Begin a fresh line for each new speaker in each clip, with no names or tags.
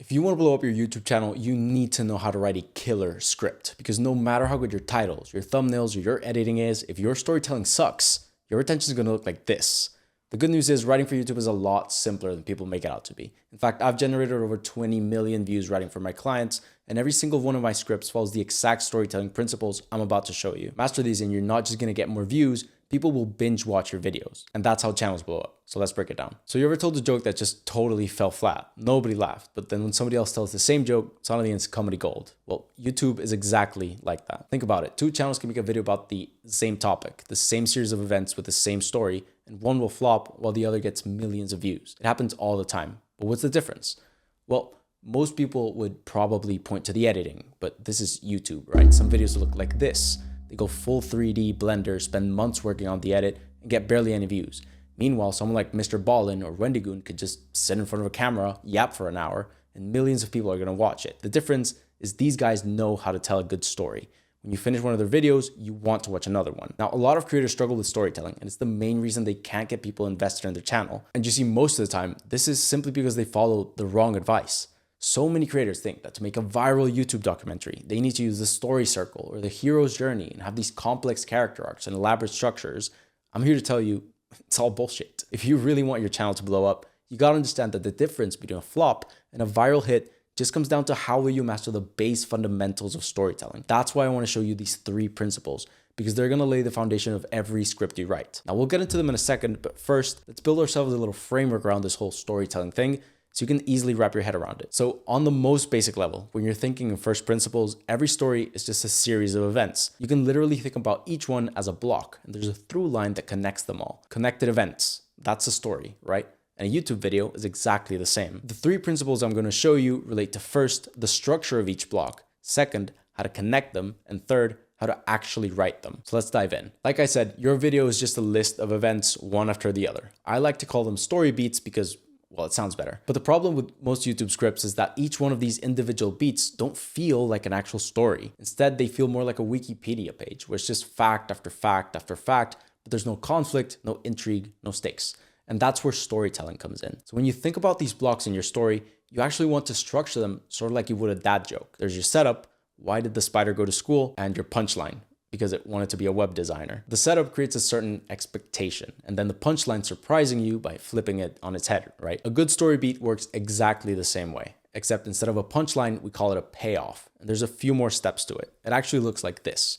If you want to blow up your YouTube channel, you need to know how to write a killer script, because no matter how good your titles, your thumbnails, or your editing is, if your storytelling sucks, your retention is going to look like this. The good news is writing for YouTube is a lot simpler than people make it out to be. In fact, I've generated over 20 million views writing for my clients, and every single one of my scripts follows the exact storytelling principles I'm about to show you. Master these and you're not just going to get more views, people will binge watch your videos. And that's how channels blow up. So let's break it down. So you ever told a joke that just totally fell flat? Nobody laughed, but then when somebody else tells the same joke, suddenly it's comedy gold. Well, YouTube is exactly like that. Think about it. Two channels can make a video about the same topic, the same series of events with the same story, and one will flop while the other gets millions of views. It happens all the time. But what's the difference? Well, most people would probably point to the editing, but this is YouTube, right? Some videos look like this. They go full 3D Blender, spend months working on the edit, and get barely any views. Meanwhile, someone like Mr. Ballin or Wendigoon could just sit in front of a camera, yap for an hour, and millions of people are going to watch it. The difference is these guys know how to tell a good story. When you finish one of their videos, you want to watch another one. Now, a lot of creators struggle with storytelling, and it's the main reason they can't get people invested in their channel. And you see, most of the time, this is simply because they follow the wrong advice. So many creators think that to make a viral YouTube documentary, they need to use the story circle or the hero's journey and have these complex character arcs and elaborate structures. I'm here to tell you, it's all bullshit. If you really want your channel to blow up, you gotta understand that the difference between a flop and a viral hit just comes down to how will you master the base fundamentals of storytelling. That's why I wanna show you these 3 principles, because they're gonna lay the foundation of every script you write. Now we'll get into them in a second, but first, let's build ourselves a little framework around this whole storytelling thing, so you can easily wrap your head around it. So on the most basic level, when you're thinking of first principles, every story is just a series of events. You can literally think about each one as a block, and there's a through line that connects them all. Connected events, that's a story, right? And a YouTube video is exactly the same. The 3 principles I'm going to show you relate to first, the structure of each block, second, how to connect them, and third, how to actually write them. So let's dive in. Like I said, your video is just a list of events one after the other. I like to call them story beats because, well, it sounds better. But the problem with most YouTube scripts is that each one of these individual beats don't feel like an actual story. Instead, they feel more like a Wikipedia page, where it's just fact after fact after fact, but there's no conflict, no intrigue, no stakes. And that's where storytelling comes in. So when you think about these blocks in your story, you actually want to structure them sort of like you would a dad joke. There's your setup, why did the spider go to school, and your punchline, because it wanted to be a web designer. The setup creates a certain expectation, and then the punchline surprising you by flipping it on its head, right? A good story beat works exactly the same way, except instead of a punchline, we call it a payoff. And there's a few more steps to it. It actually looks like this.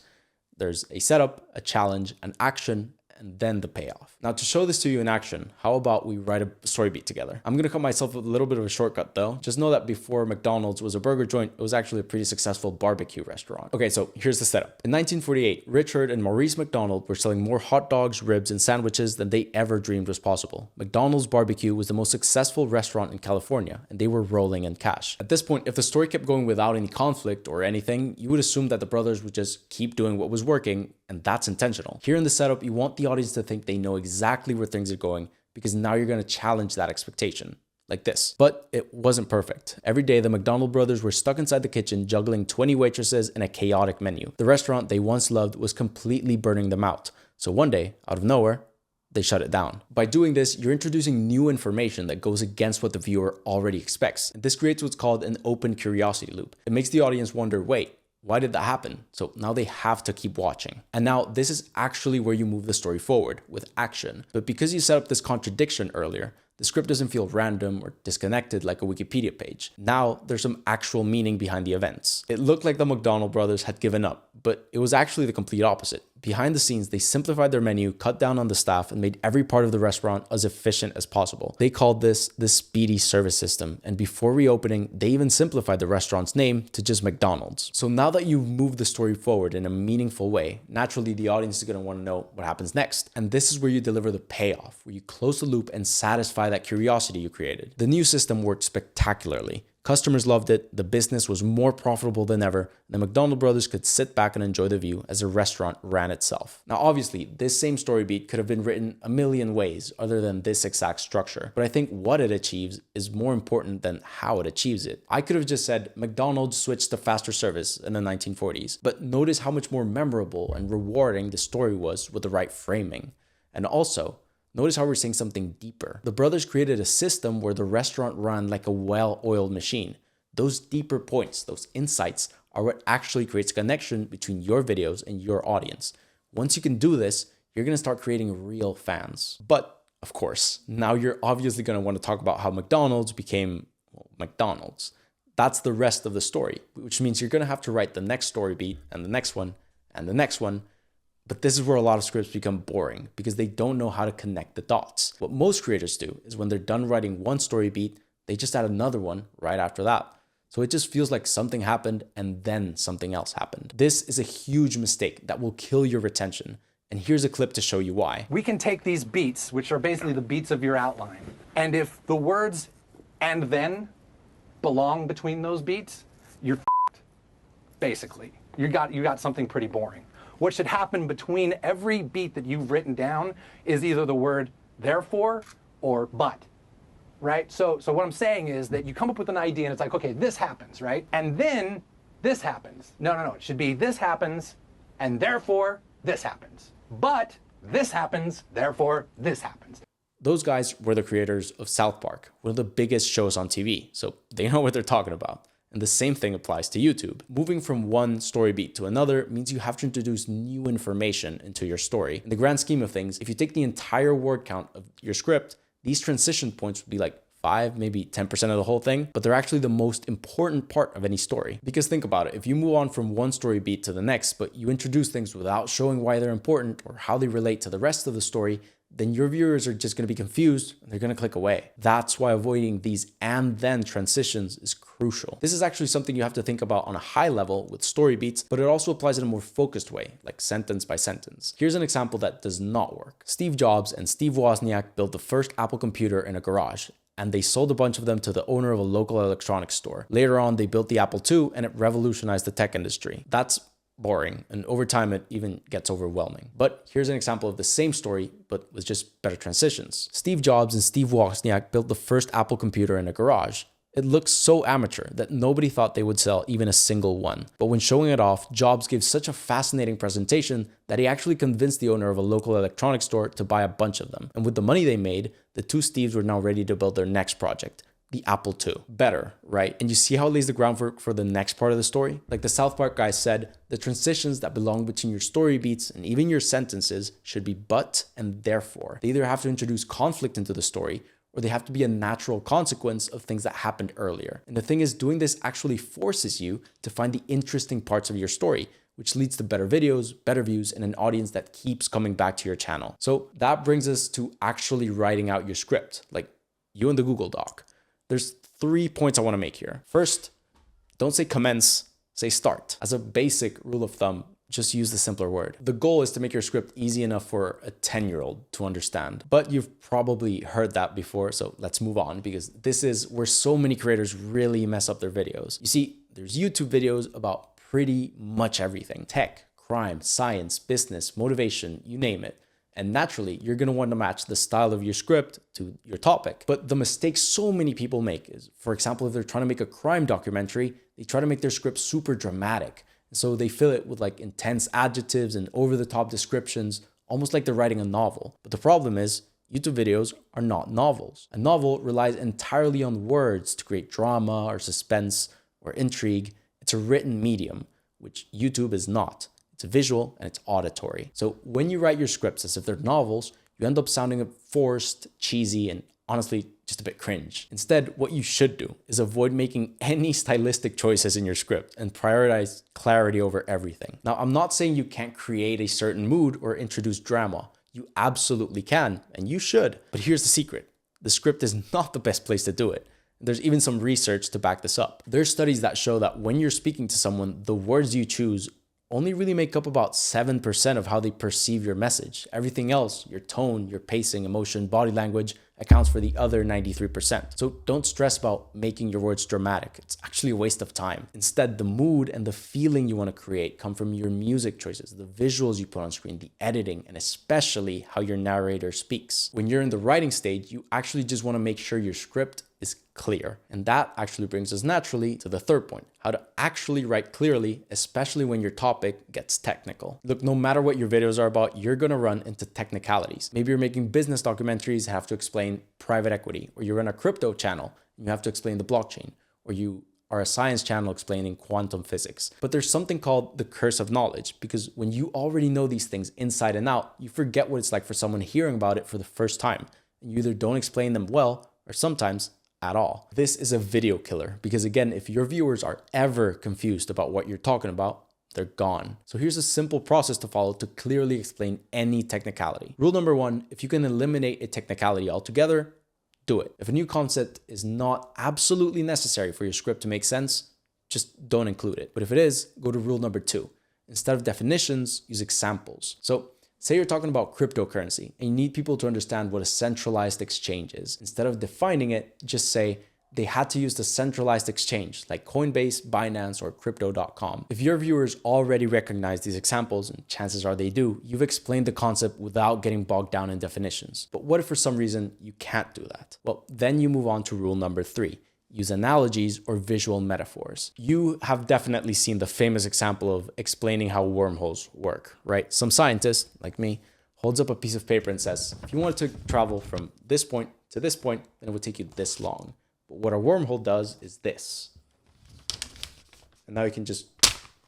There's a setup, a challenge, an action, and then the payoff. Now, to show this to you in action, how about we write a story beat together? I'm gonna cut myself a little bit of a shortcut though. Just know that before McDonald's was a burger joint, it was actually a pretty successful barbecue restaurant. Okay, so here's the setup. In 1948, Richard and Maurice McDonald were selling more hot dogs, ribs, and sandwiches than they ever dreamed was possible. McDonald's Barbecue was the most successful restaurant in California, and they were rolling in cash. At this point, if the story kept going without any conflict or anything, you would assume that the brothers would just keep doing what was working, and that's intentional. Here in the setup, you want the audience to think they know exactly where things are going, because now you're going to challenge that expectation, like this. But it wasn't perfect. Every day, the McDonald brothers were stuck inside the kitchen juggling 20 waitresses and a chaotic menu. The restaurant they once loved was completely burning them out. So one day, out of nowhere, they shut it down. By doing this, you're introducing new information that goes against what the viewer already expects. And this creates what's called an open curiosity loop. It makes the audience wonder, wait, why did that happen? So now they have to keep watching. And now this is actually where you move the story forward with action. But because you set up this contradiction earlier, the script doesn't feel random or disconnected like a Wikipedia page. Now there's some actual meaning behind the events. It looked like the McDonald brothers had given up, but it was actually the complete opposite. Behind the scenes, they simplified their menu, cut down on the staff, and made every part of the restaurant as efficient as possible. They called this the speedy service system. And before reopening, they even simplified the restaurant's name to just McDonald's. So now that you've moved the story forward in a meaningful way, naturally the audience is going to want to know what happens next. And this is where you deliver the payoff, where you close the loop and satisfy that curiosity you created. The new system worked spectacularly. Customers loved it, the business was more profitable than ever, and the McDonald brothers could sit back and enjoy the view as the restaurant ran itself. Now obviously, this same story beat could have been written a million ways other than this exact structure, but I think what it achieves is more important than how it achieves it. I could have just said McDonald's switched to faster service in the 1940s, but notice how much more memorable and rewarding the story was with the right framing. And also, notice how we're saying something deeper. The brothers created a system where the restaurant ran like a well-oiled machine. Those deeper points, those insights are what actually creates a connection between your videos and your audience. Once you can do this, you're going to start creating real fans. But of course, now you're obviously going to want to talk about how McDonald's became McDonald's. That's the rest of the story, which means you're going to have to write the next story beat and the next one and the next one. But this is where a lot of scripts become boring because they don't know how to connect the dots. What most creators do is when they're done writing one story beat, they just add another one right after that. So it just feels like something happened and then something else happened. This is a huge mistake that will kill your retention. And here's a clip to show you why.
We can take these beats, which are basically the beats of your outline, and if the words "and then" belong between those beats, you're f***ed, basically. You got something pretty boring. What should happen between every beat that you've written down is either the word "therefore" or "but." Right? So what I'm saying is that you come up with an idea and it's like, okay, this happens, right? And then this happens. No. It should be this happens and therefore this happens. But this happens, therefore this happens.
Those guys were the creators of South Park, one of the biggest shows on TV. So they know what they're talking about. And the same thing applies to YouTube. Moving from one story beat to another means you have to introduce new information into your story. In the grand scheme of things, if you take the entire word count of your script, these transition points would be like 5, maybe 10% of the whole thing, but they're actually the most important part of any story. Because think about it, if you move on from one story beat to the next, but you introduce things without showing why they're important or how they relate to the rest of the story, then your viewers are just going to be confused and they're going to click away. That's why avoiding these and then transitions is crucial. This is actually something you have to think about on a high level with story beats, but it also applies in a more focused way, like sentence by sentence. Here's an example that does not work. Steve Jobs and Steve Wozniak built the first Apple computer in a garage, and they sold a bunch of them to the owner of a local electronics store. Later on, they built the Apple II, and it revolutionized the tech industry. That's boring, and over time it even gets overwhelming. But here's an example of the same story, but with just better transitions. Steve Jobs and Steve Wozniak built the first Apple computer in a garage. It looks so amateur that nobody thought they would sell even a single one. But when showing it off, Jobs gave such a fascinating presentation that he actually convinced the owner of a local electronics store to buy a bunch of them. And with the money they made, the two Steves were now ready to build their next project, the Apple II. Better, right? And you see how it lays the groundwork for the next part of the story? Like the South Park guy said, the transitions that belong between your story beats and even your sentences should be but and therefore. They either have to introduce conflict into the story, or they have to be a natural consequence of things that happened earlier. And the thing is, doing this actually forces you to find the interesting parts of your story, which leads to better videos, better views, and an audience that keeps coming back to your channel. So that brings us to actually writing out your script, like you in the Google Doc. There's 3 points I want to make here. First, don't say commence, say start. As a basic rule of thumb, just use the simpler word. The goal is to make your script easy enough for a 10-year-old to understand. But you've probably heard that before, so let's move on because this is where so many creators really mess up their videos. You see, there's YouTube videos about pretty much everything. Tech, crime, science, business, motivation, you name it. And naturally, you're going to want to match the style of your script to your topic. But the mistake so many people make is, for example, if they're trying to make a crime documentary, they try to make their script super dramatic. So they fill it with like intense adjectives and over-the-top descriptions, almost like they're writing a novel. But the problem is, YouTube videos are not novels. A novel relies entirely on words to create drama or suspense or intrigue. It's a written medium, which YouTube is not. It's visual and it's auditory. So when you write your scripts as if they're novels, you end up sounding forced, cheesy, and honestly, just a bit cringe. Instead, what you should do is avoid making any stylistic choices in your script and prioritize clarity over everything. Now, I'm not saying you can't create a certain mood or introduce drama. You absolutely can, and you should. But here's the secret. The script is not the best place to do it. There's even some research to back this up. There's studies that show that when you're speaking to someone, the words you choose only really make up about 7% of how they perceive your message. Everything else, your tone, your pacing, emotion, body language, accounts for the other 93%. So don't stress about making your words dramatic. It's actually a waste of time. Instead, the mood and the feeling you want to create come from your music choices, the visuals you put on screen, the editing, and especially how your narrator speaks. When you're in the writing stage, you actually just want to make sure your script is clear. And that actually brings us naturally to the third point, how to actually write clearly, especially when your topic gets technical. Look, no matter what your videos are about, you're going to run into technicalities. Maybe you're making business documentaries, have to explain private equity, or you run a crypto channel, and you have to explain the blockchain, or you are a science channel explaining quantum physics. But there's something called the curse of knowledge, because when you already know these things inside and out, you forget what it's like for someone hearing about it for the first time. And you either don't explain them well, or sometimes at all. This is a video killer, because again, if your viewers are ever confused about what you're talking about, they're gone. So here's a simple process to follow to clearly explain any technicality. Rule number 1, if you can eliminate a technicality altogether, do it. If a new concept is not absolutely necessary for your script to make sense, just don't include it. But if it is, go to rule number 2. Instead of definitions, use examples. So say you're talking about cryptocurrency and you need people to understand what a centralized exchange is. Instead of defining it, just say they had to use the centralized exchange like Coinbase, Binance, or crypto.com. If your viewers already recognize these examples, and chances are they do, you've explained the concept without getting bogged down in definitions. But what if for some reason you can't do that? Well, then you move on to rule number 3. Use analogies or visual metaphors. You have definitely seen the famous example of explaining how wormholes work, right? Some scientist, like me, holds up a piece of paper and says, if you wanted to travel from this point to this point, then it would take you this long. But what a wormhole does is this. And now you can just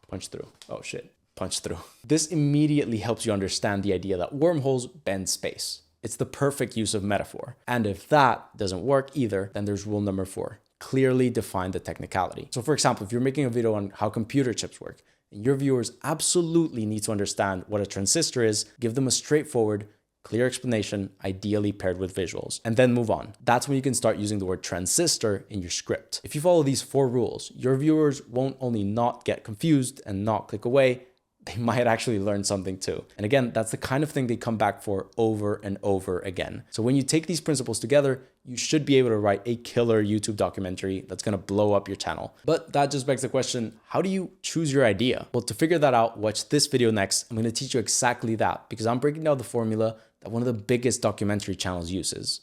punch through. Oh shit, punch through. This immediately helps you understand the idea that wormholes bend space. It's the perfect use of metaphor. And if that doesn't work either, then there's rule number 4. Clearly define the technicality. So for example, if you're making a video on how computer chips work, and your viewers absolutely need to understand what a transistor is, give them a straightforward, clear explanation, ideally paired with visuals, and then move on. That's when you can start using the word transistor in your script. If you follow these 4 rules, your viewers won't only not get confused and not click away, they might actually learn something too. And again, that's the kind of thing they come back for over and over again. So when you take these principles together, you should be able to write a killer YouTube documentary that's gonna blow up your channel. But that just begs the question, how do you choose your idea? Well, to figure that out, watch this video next. I'm gonna teach you exactly that, because I'm breaking down the formula that one of the biggest documentary channels uses.